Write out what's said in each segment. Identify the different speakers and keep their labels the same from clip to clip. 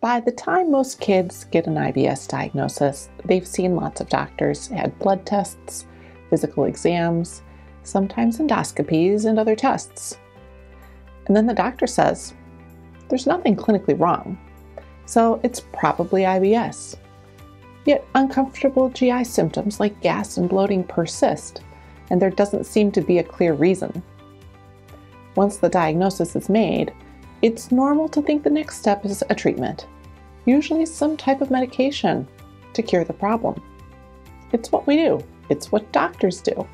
Speaker 1: By the time most kids get an IBS diagnosis, they've seen lots of doctors, had blood tests, physical exams, sometimes endoscopies and other tests. And then the doctor says, there's nothing clinically wrong, so it's probably IBS. Yet uncomfortable GI symptoms like gas and bloating persist, and there doesn't seem to be a clear reason. Once the diagnosis is made, it's normal to think the next step is a treatment, usually some type of medication to cure the problem. It's what we do. It's what doctors do.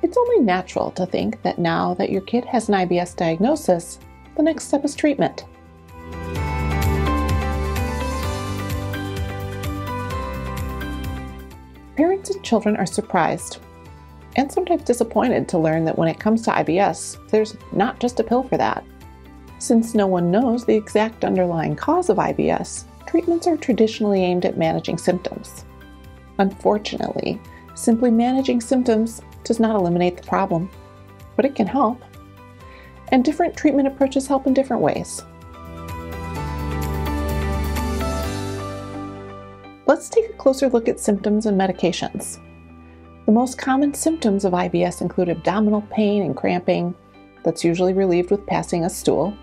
Speaker 1: It's only natural to think that now that your kid has an IBS diagnosis, the next step is treatment. Parents and children are surprised and sometimes disappointed to learn that when it comes to IBS, there's not just a pill for that. Since no one knows the exact underlying cause of IBS, treatments are traditionally aimed at managing symptoms. Unfortunately, simply managing symptoms does not eliminate the problem, but it can help. And different treatment approaches help in different ways. Let's take a closer look at symptoms and medications. The most common symptoms of IBS include abdominal pain and cramping that's usually relieved with passing a stool,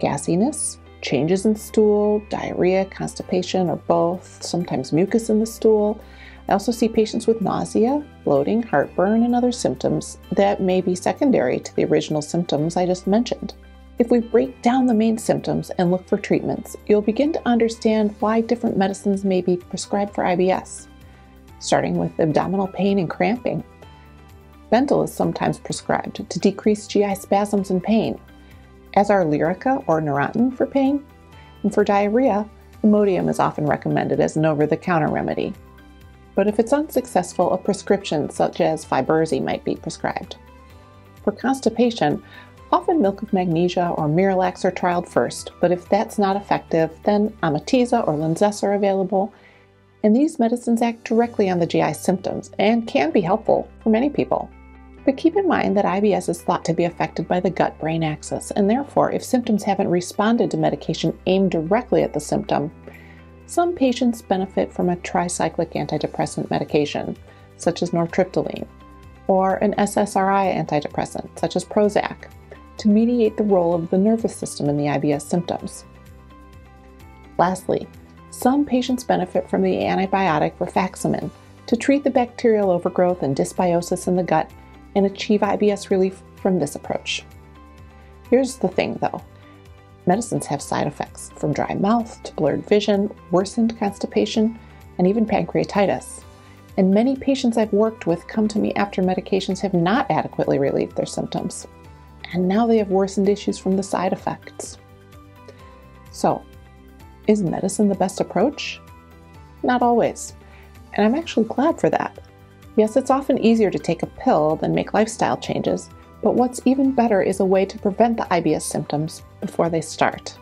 Speaker 1: gassiness, changes in stool, diarrhea, constipation, or both, sometimes mucus in the stool. I also see patients with nausea, bloating, heartburn, and other symptoms that may be secondary to the original symptoms I just mentioned. If we break down the main symptoms and look for treatments, you'll begin to understand why different medicines may be prescribed for IBS. Starting with abdominal pain and cramping. Bentyl is sometimes prescribed to decrease GI spasms and pain, as are Lyrica or Neurontin for pain. And for diarrhea, imodium is often recommended as an over-the-counter remedy. But if it's unsuccessful, a prescription such as Fiberzi might be prescribed. For constipation, often milk of magnesia or Miralax are trialed first, but if that's not effective, then Amitiza or Linzess are available, and these medicines act directly on the GI symptoms and can be helpful for many people. But keep in mind that IBS is thought to be affected by the gut-brain axis, and therefore, if symptoms haven't responded to medication aimed directly at the symptom, some patients benefit from a tricyclic antidepressant medication, such as nortriptyline, or an SSRI antidepressant, such as Prozac, to mediate the role of the nervous system in the IBS symptoms. Lastly, some patients benefit from the antibiotic rifaximin to treat the bacterial overgrowth and dysbiosis in the gut and achieve IBS relief from this approach. Here's the thing though. Medicines have side effects, from dry mouth to blurred vision, worsened constipation, and even pancreatitis. And many patients I've worked with come to me after medications have not adequately relieved their symptoms. And now they have worsened issues from the side effects. So, is medicine the best approach? Not always. And I'm actually glad for that. Yes, it's often easier to take a pill than make lifestyle changes, but what's even better is a way to prevent the IBS symptoms before they start.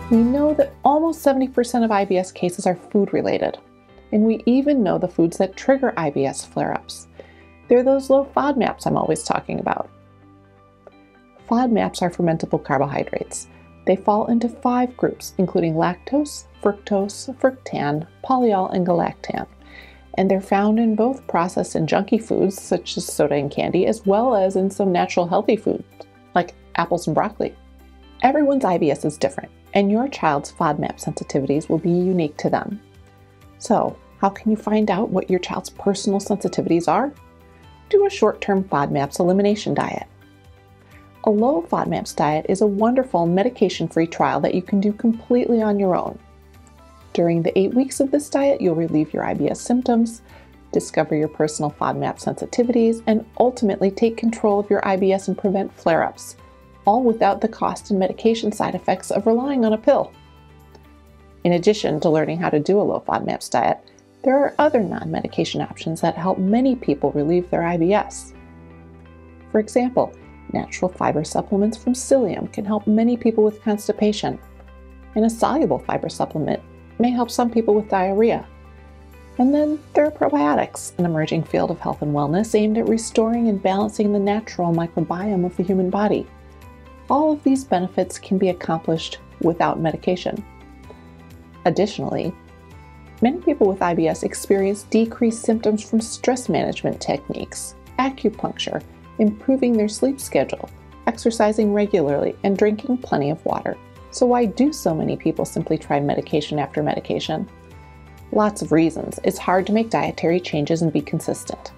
Speaker 1: We know that almost 70% of IBS cases are food-related, and we even know the foods that trigger IBS flare-ups. They're those low FODMAPs I'm always talking about. FODMAPs are fermentable carbohydrates. They fall into 5 groups, including lactose, fructose, fructan, polyol, and galactan. And they're found in both processed and junky foods, such as soda and candy, as well as in some natural healthy foods, like apples and broccoli. Everyone's IBS is different, and your child's FODMAP sensitivities will be unique to them. So, how can you find out what your child's personal sensitivities are? Do a short-term FODMAPs elimination diet. A low FODMAPs diet is a wonderful medication-free trial that you can do completely on your own. During the 8 weeks of this diet, you'll relieve your IBS symptoms, discover your personal FODMAP sensitivities, and ultimately take control of your IBS and prevent flare-ups, all without the cost and medication side effects of relying on a pill. In addition to learning how to do a low FODMAPs diet, there are other non-medication options that help many people relieve their IBS. For example, natural fiber supplements from psyllium can help many people with constipation, and a soluble fiber supplement may help some people with diarrhea. And then there are probiotics, an emerging field of health and wellness aimed at restoring and balancing the natural microbiome of the human body. All of these benefits can be accomplished without medication. Additionally, many people with IBS experience decreased symptoms from stress management techniques, acupuncture, improving their sleep schedule, exercising regularly, and drinking plenty of water. So why do so many people simply try medication after medication? Lots of reasons. It's hard to make dietary changes and be consistent.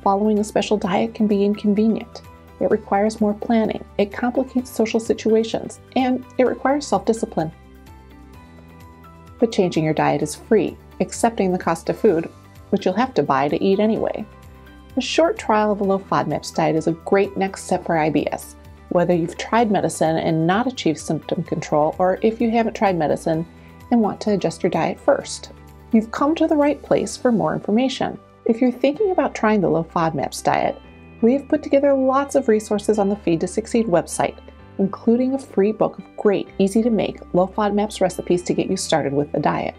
Speaker 1: Following a special diet can be inconvenient. It requires more planning, it complicates social situations, and it requires self-discipline. But changing your diet is free, accepting the cost of food, which you'll have to buy to eat anyway. A short trial of a low FODMAPs diet is a great next step for IBS, whether you've tried medicine and not achieved symptom control, or if you haven't tried medicine and want to adjust your diet first. You've come to the right place for more information. If you're thinking about trying the low FODMAPs diet, we have put together lots of resources on the Feed to Succeed website, including a free book of great, easy-to-make, low FODMAPs recipes to get you started with the diet.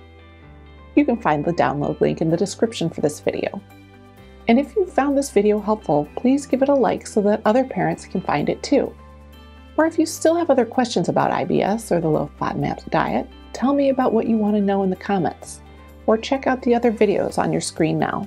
Speaker 1: You can find the download link in the description for this video. And if you found this video helpful, please give it a like so that other parents can find it too. Or if you still have other questions about IBS or the low FODMAPs diet, tell me about what you want to know in the comments, or check out the other videos on your screen now.